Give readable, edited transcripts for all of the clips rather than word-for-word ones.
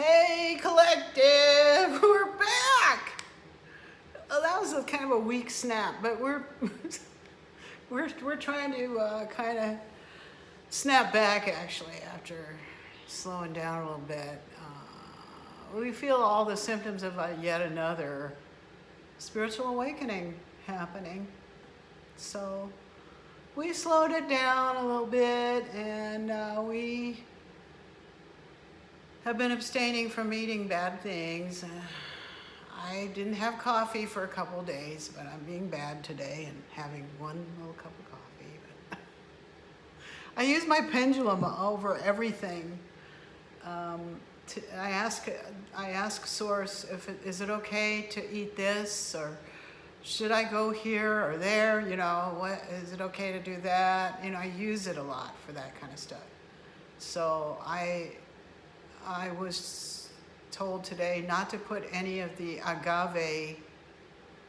Hey, collective, we're back. Oh, that was kind of a weak snap, but we're trying to kind of snap back actually after slowing down a little bit. We feel all the symptoms of yet another spiritual awakening happening. So we slowed it down a little bit, and we have been abstaining from eating bad things. I didn't have coffee for a couple of days, but I'm being bad today and having one little cup of coffee. But I use my pendulum over everything. I ask Source is it okay to eat this, or should I go here or there? You know, what is it okay to do that? You know, I use it a lot for that kind of stuff. So I was told today not to put any of the agave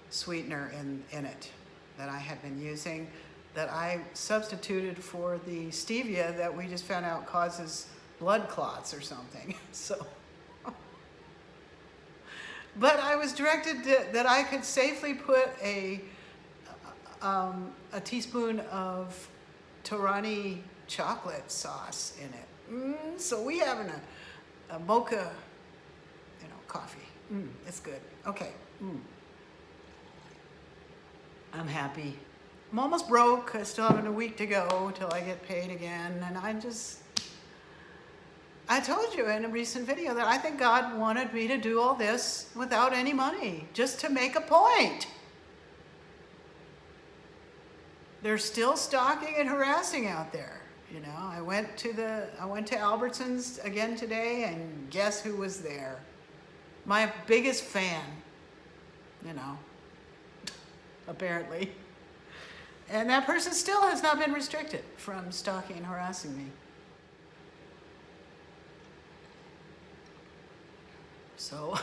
sweetener in it that I had been using, that I substituted for the stevia that we just found out causes blood clots or something. So, but I was directed that I could safely put a teaspoon of Torani chocolate sauce in it. So we having a mocha, coffee. It's good. Okay. I'm happy. I'm almost broke. I still have a week to go till I get paid again. And I told you in a recent video that I think God wanted me to do all this without any money, just to make a point. They're still stalking and harassing out there. You know, I went to Albertsons again today, and guess who was there? My biggest fan, apparently. And that person still has not been restricted from stalking and harassing me. So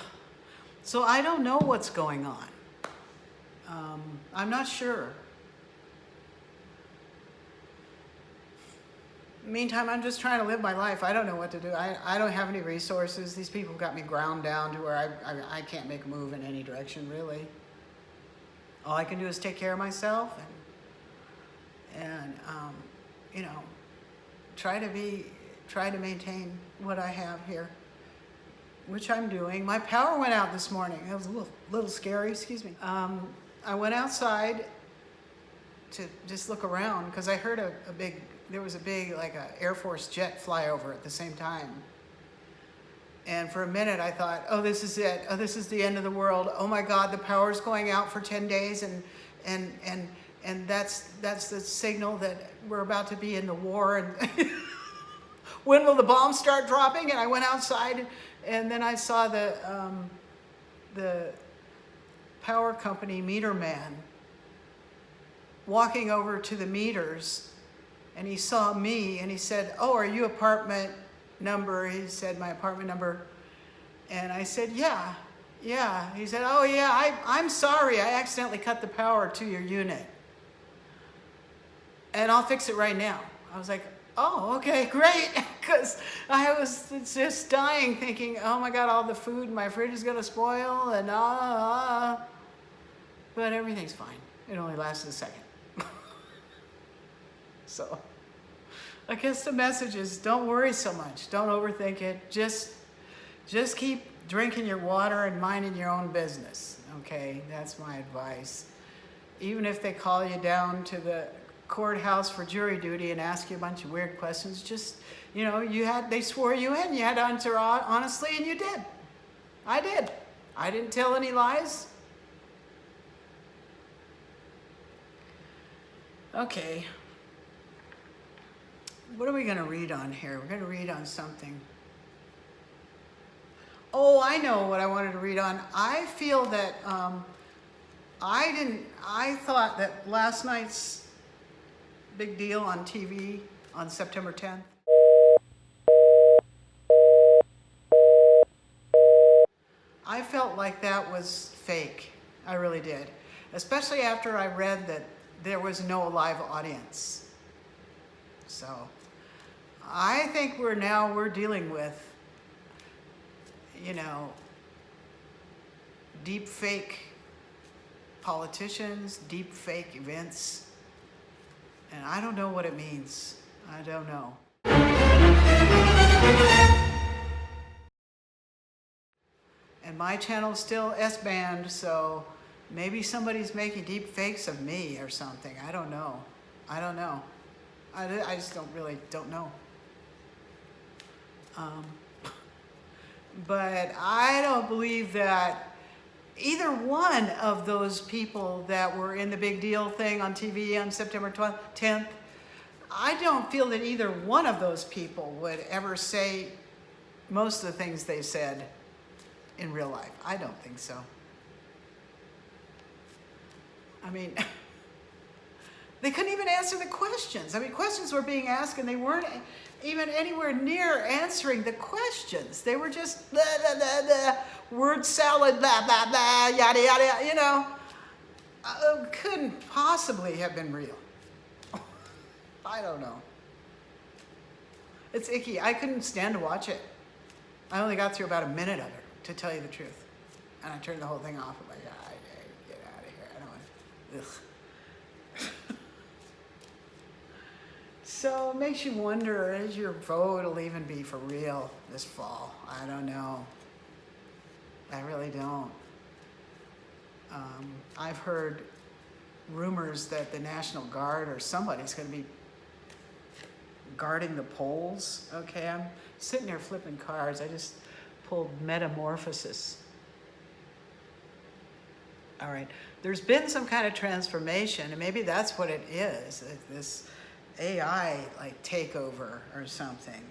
I don't know what's going on. I'm not sure. Meantime, I'm just trying to live my life. I don't know what to do. I don't have any resources. These people got me ground down to where I can't make a move in any direction, really. All I can do is take care of myself and try to maintain what I have here, which I'm doing. My power went out this morning. That was a little scary, excuse me. I went outside to just look around because I heard there was a big like a Air Force jet fly over at the same time. And for a minute I thought, oh, this is it. Oh, this is the end of the world. Oh my God, the power's going out for 10 days and that's the signal that we're about to be in the war, and when will the bombs start dropping? And I went outside, and then I saw the power company meter man walking over to the meters, and he saw me, and he said, oh, are you apartment number? He said my apartment number, and I said, yeah. He said, oh yeah, I'm sorry, I accidentally cut the power to your unit, and I'll fix it right now. I was like, oh, okay, great, because I was just dying thinking, oh my God, all the food in my fridge is gonna spoil, and but everything's fine. It only lasted a second. So I guess the message is, don't worry so much. Don't overthink it. Just keep drinking your water and minding your own business. Okay, that's my advice. Even if they call you down to the courthouse for jury duty and ask you a bunch of weird questions, just, they swore you in. You had to answer honestly, and you did. I did. I didn't tell any lies. Okay. What are we going to read on here? We're going to read on something. Oh, I know what I wanted to read on. I feel that I thought that last night's big deal on TV on September 10th, I felt like that was fake. I really did. Especially after I read that there was no live audience. So I think we're dealing with you know, deep fake politicians, deep fake events. And I don't know what it means. I don't know. And my channel's still S-banned, so maybe somebody's making deep fakes of me or something. I don't know. I don't know. I just don't know. But I don't believe that either one of those people that were in the big deal thing on TV on September 10th, I don't feel that either one of those people would ever say most of the things they said in real life. I don't think so. I mean, they couldn't even answer the questions. I mean, questions were being asked and they weren't even anywhere near answering the questions. They were just blah, blah, blah, blah, word salad, blah, blah, blah, yada, yada, you know. Couldn't possibly have been real. I don't know. It's icky. I couldn't stand to watch it. I only got through about a minute of it, to tell you the truth. And I turned the whole thing off. I'm like, get out of here. I don't want to. So it makes you wonder, is your vote will even be for real this fall? I don't know. I really don't. I've heard rumors that the National Guard or somebody's going to be guarding the polls. Okay, I'm sitting there flipping cards. I just pulled Metamorphosis. All right, there's been some kind of transformation, and maybe that's what it is, this AI like takeover or something.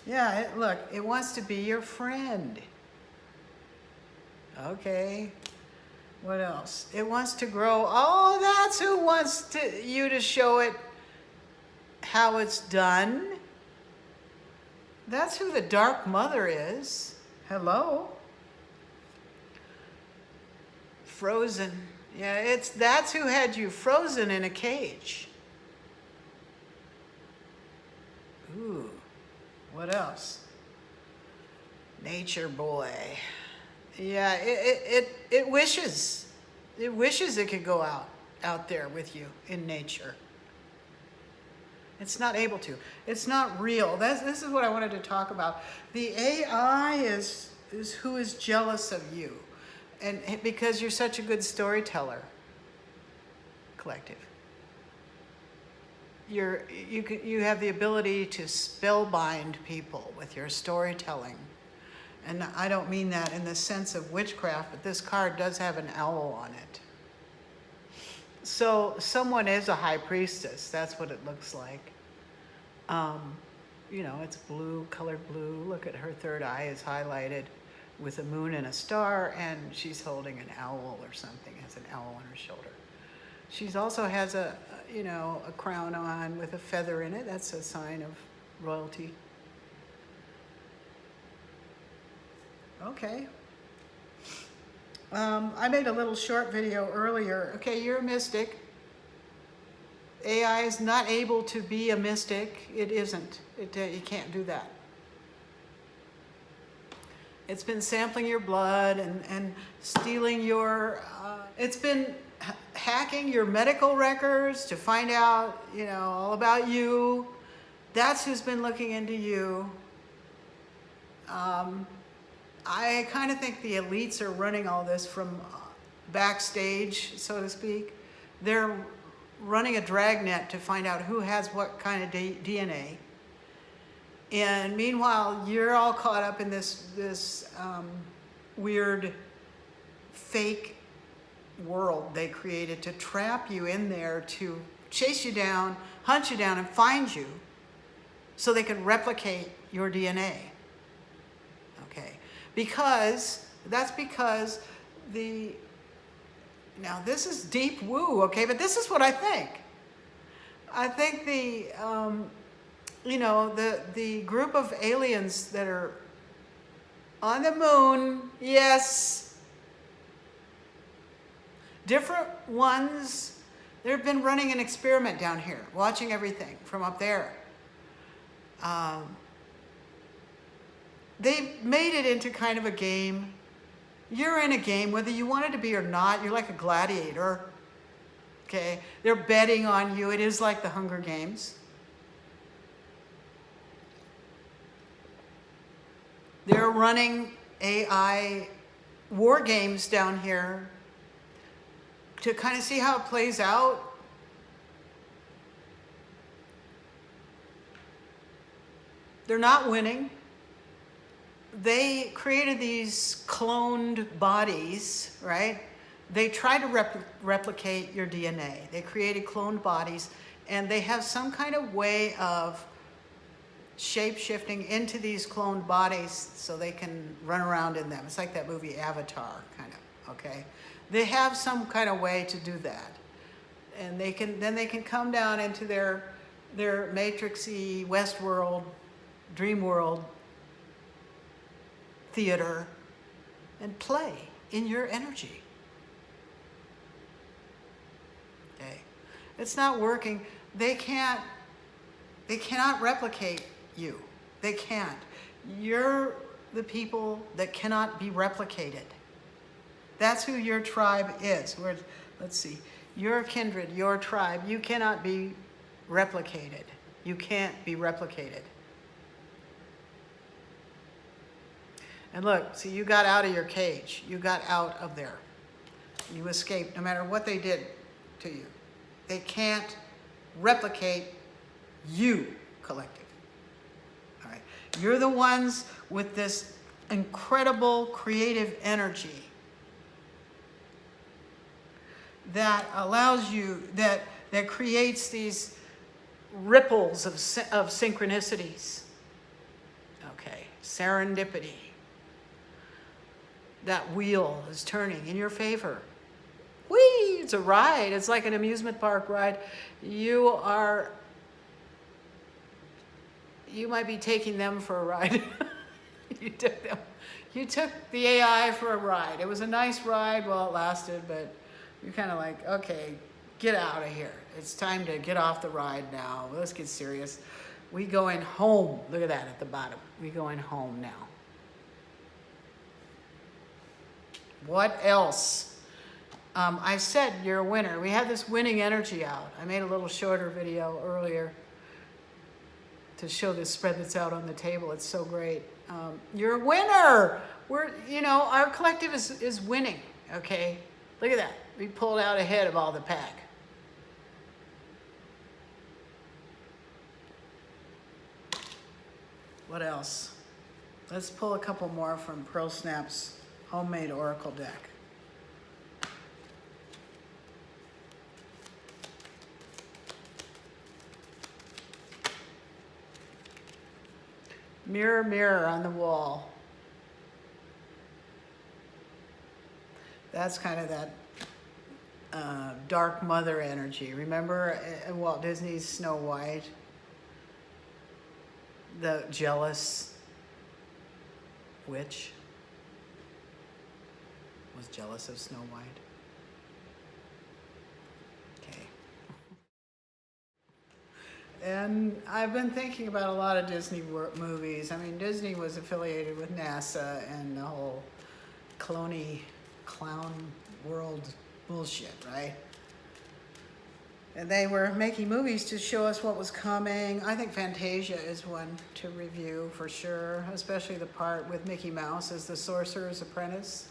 Yeah, look, it wants to be your friend. Okay, what else? It wants to grow. Oh, that's who wants you to show it how it's done. That's who the Dark Mother is. Hello. Frozen. Yeah, that's who had you frozen in a cage. Ooh, what else? Nature Boy. Yeah, it wishes. It wishes it could go out there with you in nature. It's not able to. It's not real. This is what I wanted to talk about. The AI is who is jealous of you. And because you're such a good storyteller, collective. You have the ability to spellbind people with your storytelling. And I don't mean that in the sense of witchcraft, but this card does have an owl on it. So someone is a high priestess. That's what it looks like. You know, it's blue, colored blue. Look at her third eye is highlighted with a moon and a star, and she's holding an owl or something, has an owl on her shoulder. She's also has a crown on with a feather in it. That's a sign of royalty. Okay. I made a little short video earlier. Okay, you're a mystic. AI is not able to be a mystic. It isn't. You can't do that. It's been sampling your blood and stealing your, it's been hacking your medical records to find out, all about you. That's who's been looking into you. I kind of think the elites are running all this from backstage, so to speak. They're running a dragnet to find out who has what kind of DNA. And meanwhile, you're all caught up in this weird fake world they created to trap you in there, to chase you down, hunt you down, and find you so they can replicate your DNA. Okay. That's because now this is deep woo, okay, but this is what I think. I think the group of aliens that are on the moon, yes, different ones, they've been running an experiment down here, watching everything from up there. they made it into kind of a game. You're in a game, whether you want it to be or not. You're like a gladiator. Okay? They're betting on you. It is like the Hunger Games. They're running AI war games down here to kind of see how it plays out. They're not winning. They created these cloned bodies, right? They try to replicate your DNA. They created cloned bodies, and they have some kind of way of shape-shifting into these cloned bodies so they can run around in them. It's like that movie Avatar, kind of, okay? They have some kind of way to do that. And they can come down into their matrixy Westworld, dream world theater and play in your energy. Okay? It's not working. They cannot replicate you. They can't. You're the people that cannot be replicated. That's who your tribe is. Let's see. Your kindred, your tribe, you cannot be replicated. You can't be replicated. And look, see, you got out of your cage. You got out of there. You escaped no matter what they did to you. They can't replicate you, collective. All right. You're the ones with this incredible creative energy that allows you, that creates these ripples of synchronicities. Okay, serendipity. That wheel is turning in your favor. Whee! It's a ride. It's like an amusement park ride. You might be taking them for a ride. You took the AI for a ride. It was a nice ride while it lasted, but you're kind of like, okay, get out of here. It's time to get off the ride now. Let's get serious. We going home. Look at that at the bottom. We going home now. What else? I said you're a winner. We have this winning energy out. I made a little shorter video earlier to show this spread that's out on the table. It's so great. You're a winner. Our collective is winning, okay? Look at that. We pulled out ahead of all the pack. What else? Let's pull a couple more from Pearl Snap's homemade oracle deck. Mirror, mirror on the wall. That's kind of that dark mother energy. Remember Walt Disney's Snow White? The jealous witch was jealous of Snow White. Okay. And I've been thinking about a lot of Disney movies. I mean, Disney was affiliated with NASA and the whole clown world bullshit, right? And they were making movies to show us what was coming. I think Fantasia is one to review for sure, especially the part with Mickey Mouse as the sorcerer's apprentice.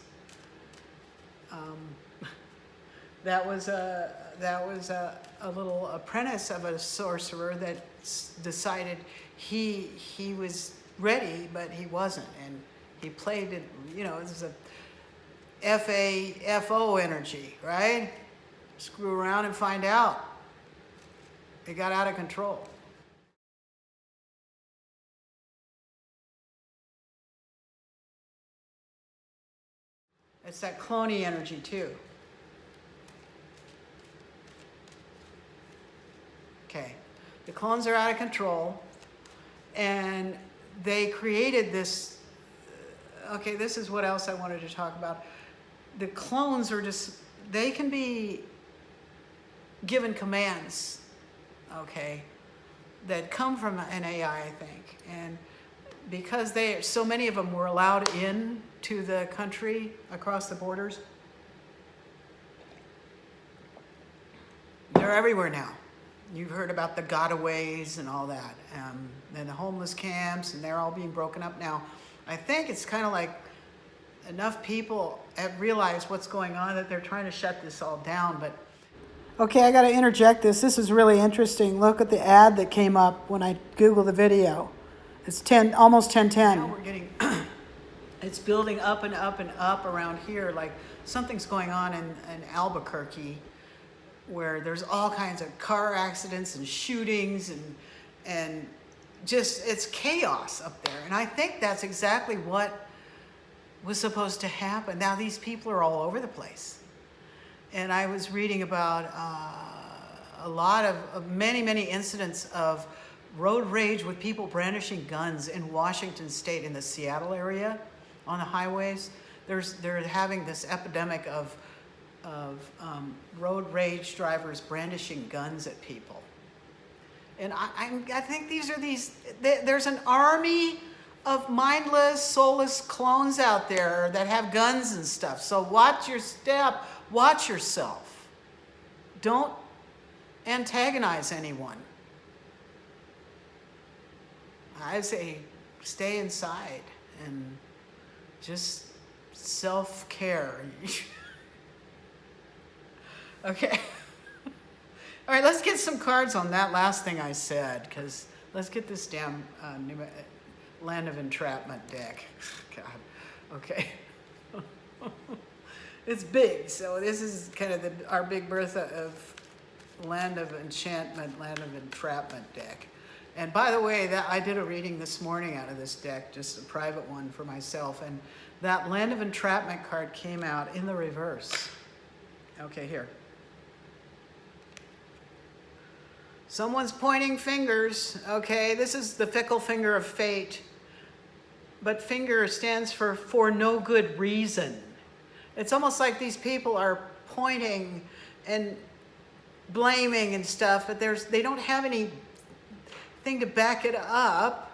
That was a little apprentice of a sorcerer that decided he was ready, but he wasn't, and he played it. It was a FAFO energy, right? Screw around and find out. It got out of control. It's that cloney energy too. Okay, the clones are out of control, and they created this. Okay, this is what else I wanted to talk about. The clones are they can be given commands, okay, that come from an AI, I think, and because so many of them were allowed in to the country across the borders, they're everywhere now. You've heard about the gotaways and all that, and the homeless camps, and they're all being broken up now. I think it's kind of like enough people have realized what's going on that they're trying to shut this all down. But okay, I got to interject this. This is really interesting. Look at the ad that came up when I Googled the video. It's almost 10:10. Now we're getting, it's building up and up and up around here. Like something's going on in Albuquerque, where there's all kinds of car accidents and shootings and just, it's chaos up there. And I think that's exactly what was supposed to happen. Now these people are all over the place. And I was reading about a lot of many incidents of road rage with people brandishing guns in Washington State, in the Seattle area, on the highways. They're having this epidemic of road rage drivers brandishing guns at people. And I think there's an army of mindless, soulless clones out there that have guns and stuff. So watch your step, watch yourself. Don't antagonize anyone. I say stay inside and just self-care. Okay. All right, let's get some cards on that last thing I said, because let's get this damn Land of Entrapment deck. God, okay. It's big, so this is kind of our Big Bertha of Land of Enchantment, Land of Entrapment deck. And by the way, I did a reading this morning out of this deck, just a private one for myself, and that Land of Entrapment card came out in the reverse. Okay, here. Someone's pointing fingers, okay? This is the fickle finger of fate. But finger stands for no good reason. It's almost like these people are pointing and blaming and stuff, but they don't have anything to back it up.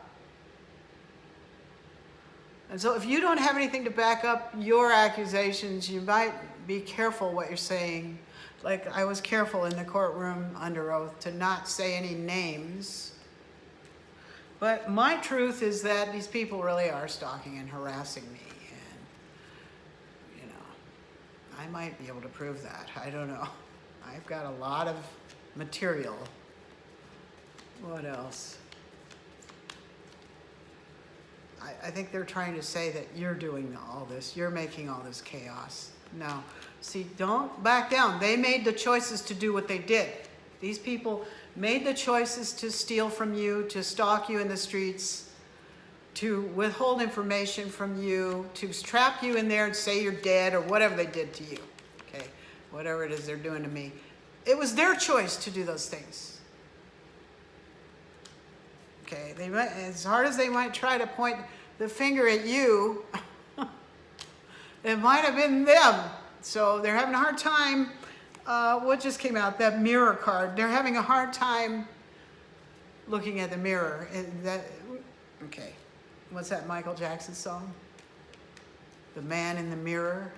And so if you don't have anything to back up your accusations, you might be careful what you're saying. Like I was careful in the courtroom under oath to not say any names. But my truth is that these people really are stalking and harassing me. And, you know, I might be able to prove that. I don't know. I've got a lot of material. What else? I think they're trying to say that you're doing all this. You're making all this chaos. No. See, don't back down. They made the choices to do what they did. These people made the choices to steal from you, to stalk you in the streets, to withhold information from you, to trap you in there and say you're dead or whatever they did to you. Okay, whatever it is they're doing to me. It was their choice to do those things. Okay, they might, as hard as they might try to point the finger at you, it might have been them. So they're having a hard time. What just came out? That mirror card. They're having a hard time looking at the mirror. Okay. What's that Michael Jackson song? The Man in the Mirror.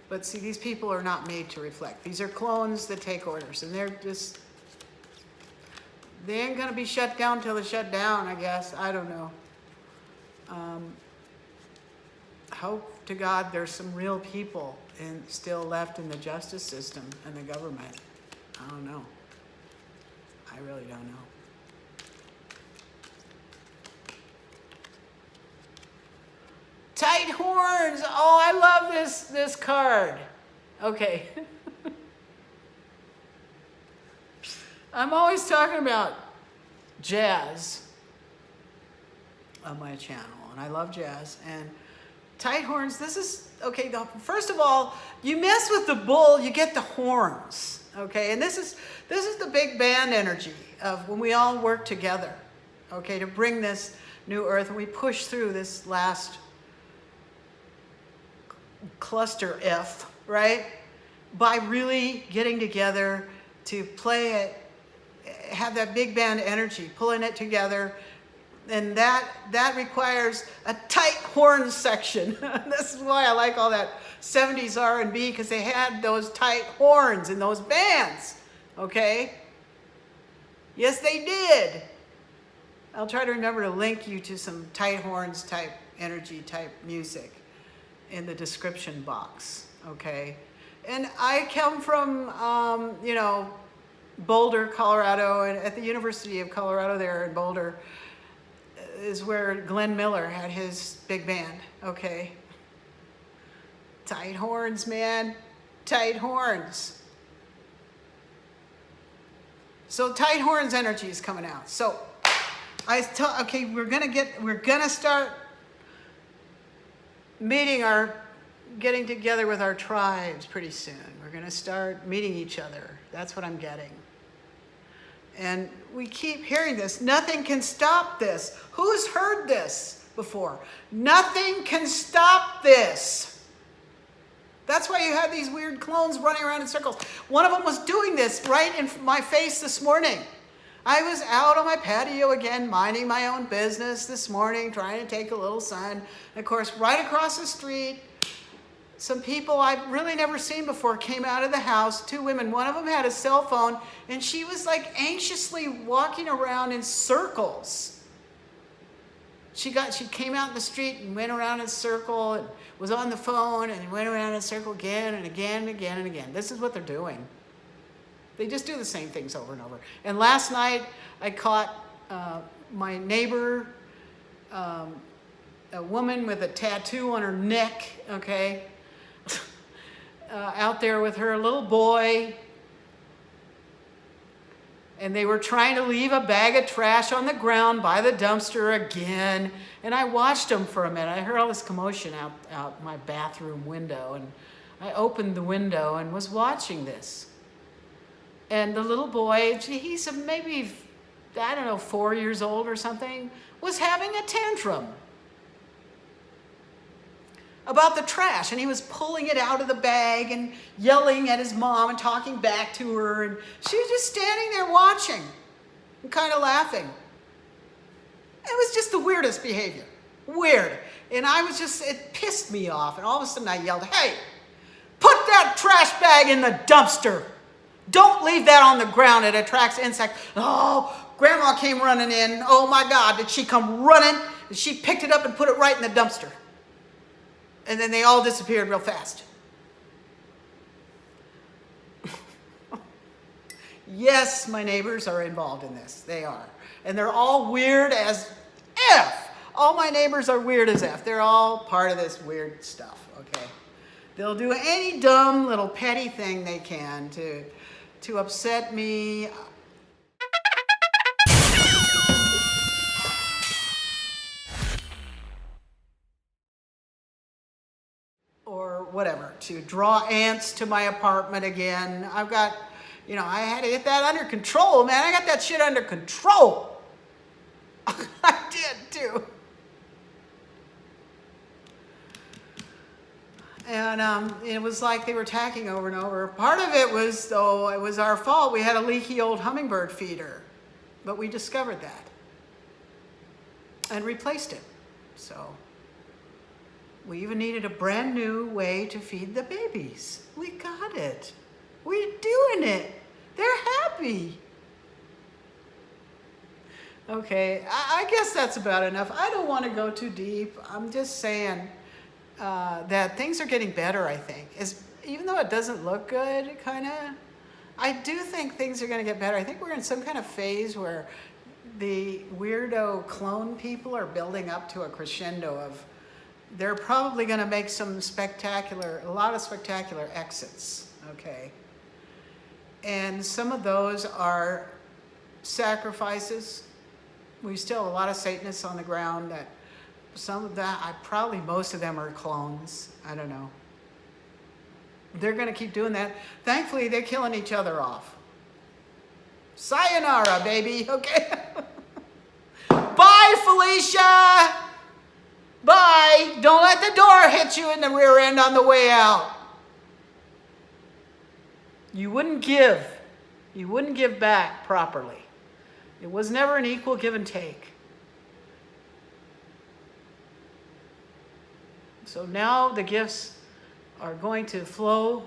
But see, these people are not made to reflect. These are clones that take orders, and they ain't gonna be shut down till they're shut down, I guess. I don't know. Hope to God there's some real people still left in the justice system and the government. I don't know. I really don't know. Tight horns. Oh, I love this card. Okay. I'm always talking about jazz on my channel, and I love jazz. And tight horns, this is, okay, first of all, you mess with the bull, you get the horns, okay? And this is the big band energy of when we all work together, okay, to bring this new earth, and we push through this last cluster F, right? By really getting together to play it have that big band energy, pulling it together. And that requires a tight horn section. This is why I like all that 70s R&B, because they had those tight horns in those bands, okay? Yes, they did. I'll try to remember to link you to some tight horns type energy type music in the description box, okay? And I come from, Boulder, Colorado, and at the University of Colorado there in Boulder is where Glenn Miller had his big band, okay? Tight horns, man, tight horns. So tight horns energy is coming out. So okay, we're gonna start getting together with our tribes pretty soon. We're gonna start meeting each other. That's what I'm getting. And we keep hearing this. Nothing can stop this. Who's heard this before? Nothing can stop this. That's why you have these weird clones running around in circles. One of them was doing this right in my face this morning. I was out on my patio again, minding my own business this morning, trying to take a little sun. And of course, right across the street, some people I've really never seen before came out of the house, 2 women. One of them had a cell phone, and she was like anxiously walking around in circles. She came out in the street and went around in a circle and was on the phone and went around in a circle again and again and again and again. This is what they're doing. They just do the same things over and over. And last night I caught my neighbor, a woman with a tattoo on her neck, okay, out there with her little boy, and they were trying to leave a bag of trash on the ground by the dumpster again. And I watched them for a minute. I heard all this commotion out my bathroom window, and I opened the window and was watching this. And the little boy, he's maybe, 4 years old or something, was having a tantrum about the trash, and he was pulling it out of the bag and yelling at his mom and talking back to her, and she was just standing there watching and kind of laughing. It was just the weirdest behavior. Weird. And it pissed me off, and all of a sudden I yelled, "Hey, put that trash bag in the dumpster. Don't leave that on the ground. It attracts insects." Oh, Grandma came running in. Oh my God, did she come running? And she picked it up and put it right in the dumpster. And then they all disappeared real fast. Yes, my neighbors are involved in this. They are. And they're all weird as F. All my neighbors are weird as F. They're all part of this weird stuff, okay? They'll do any dumb little petty thing they can to upset me. Or whatever, to draw ants to my apartment again. I've got, I had to get that under control, man. I got that shit under control. I did too. And it was like they were attacking over and over. Part of it was, though, it was our fault. We had a leaky old hummingbird feeder, but we discovered that and replaced it. So we even needed a brand new way to feed the babies. We got it. We're doing it. They're happy. Okay, I guess that's about enough. I don't want to go too deep. I'm just saying that things are getting better, I think. Even though it doesn't look good, I do think things are going to get better. I think we're in some kind of phase where the weirdo clone people are building up to a crescendo of they're probably going to make a lot of spectacular exits, okay? And some of those are sacrifices. We still have a lot of Satanists on the ground that most of them are clones. I don't know. They're going to keep doing that. Thankfully, they're killing each other off. Sayonara, baby, okay? Bye, Felicia! Bye! Don't let the door hit you in the rear end on the way out. You wouldn't give You wouldn't give back properly. It was never an equal give and take. So now the gifts are going to flow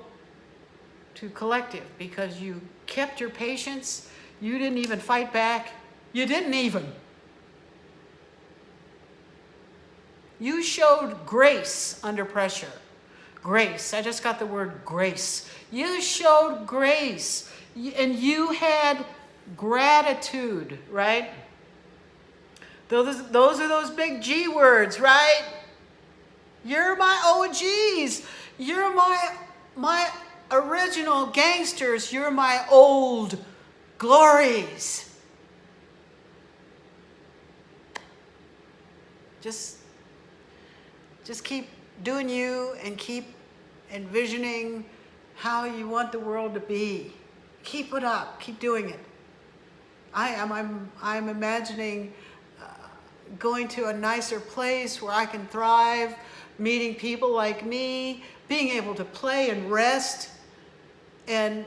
to collective because you kept your patience. You didn't even fight back. You didn't even. You showed grace under pressure. Grace. I just got the word grace. You showed grace. And you had gratitude, right? Those are those big G words, right? You're my OGs. You're my original gangsters. You're my old glories. Just keep doing you and keep envisioning how you want the world to be. Keep it up. Keep doing it. I'm imagining going to a nicer place where I can thrive, meeting people like me, being able to play and rest and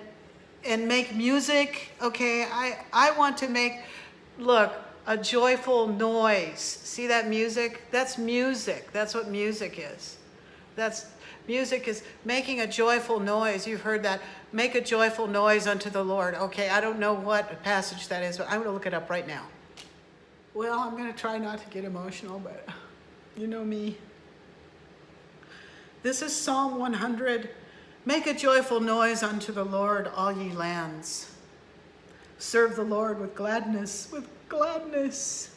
make music. Okay, I want to make, look, a joyful noise. See that music? That's music. That's what music is. Music is making a joyful noise. You've heard that. Make a joyful noise unto the Lord. Okay, I don't know what passage that is, but I'm going to look it up right now. Well, I'm going to try not to get emotional, but you know me. This is Psalm 100. Make a joyful noise unto the Lord, all ye lands. Serve the Lord with gladness, with gladness.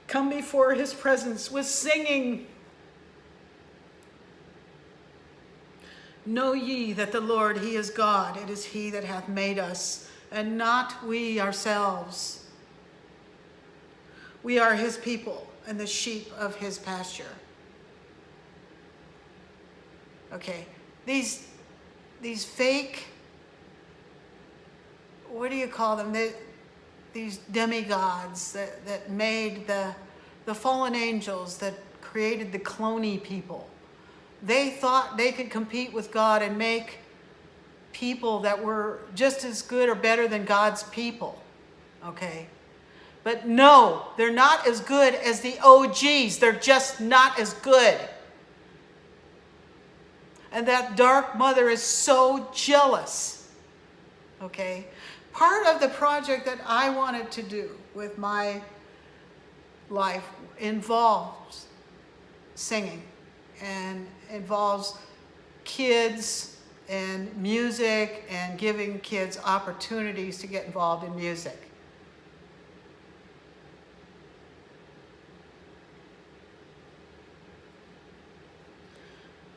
Come before his presence with singing. Know ye that the Lord, he is God. It is he that hath made us, and not we ourselves. We are his people and the sheep of his pasture. Okay, these fake, what do you call them? These demigods that made the fallen angels, that created the cloney people. They thought they could compete with God and make people that were just as good or better than God's people. Okay? But no, they're not as good as the OGs. They're just not as good. And that dark mother is so jealous. Okay? Part of the project that I wanted to do with my life involves singing and involves kids and music and giving kids opportunities to get involved in music.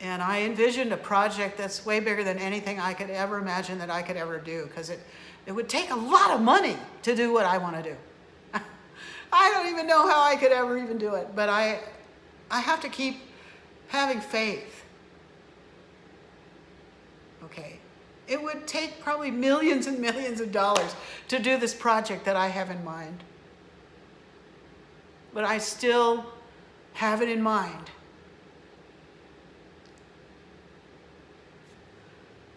And I envisioned a project that's way bigger than anything I could ever imagine that I could ever do, because it would take a lot of money to do what I want to do. I don't even know how I could ever even do it, but I have to keep having faith. Okay. It would take probably millions and millions of dollars to do this project that I have in mind. But I still have it in mind.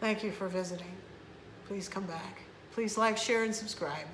Thank you for visiting. Please come back. Please like, share, and subscribe.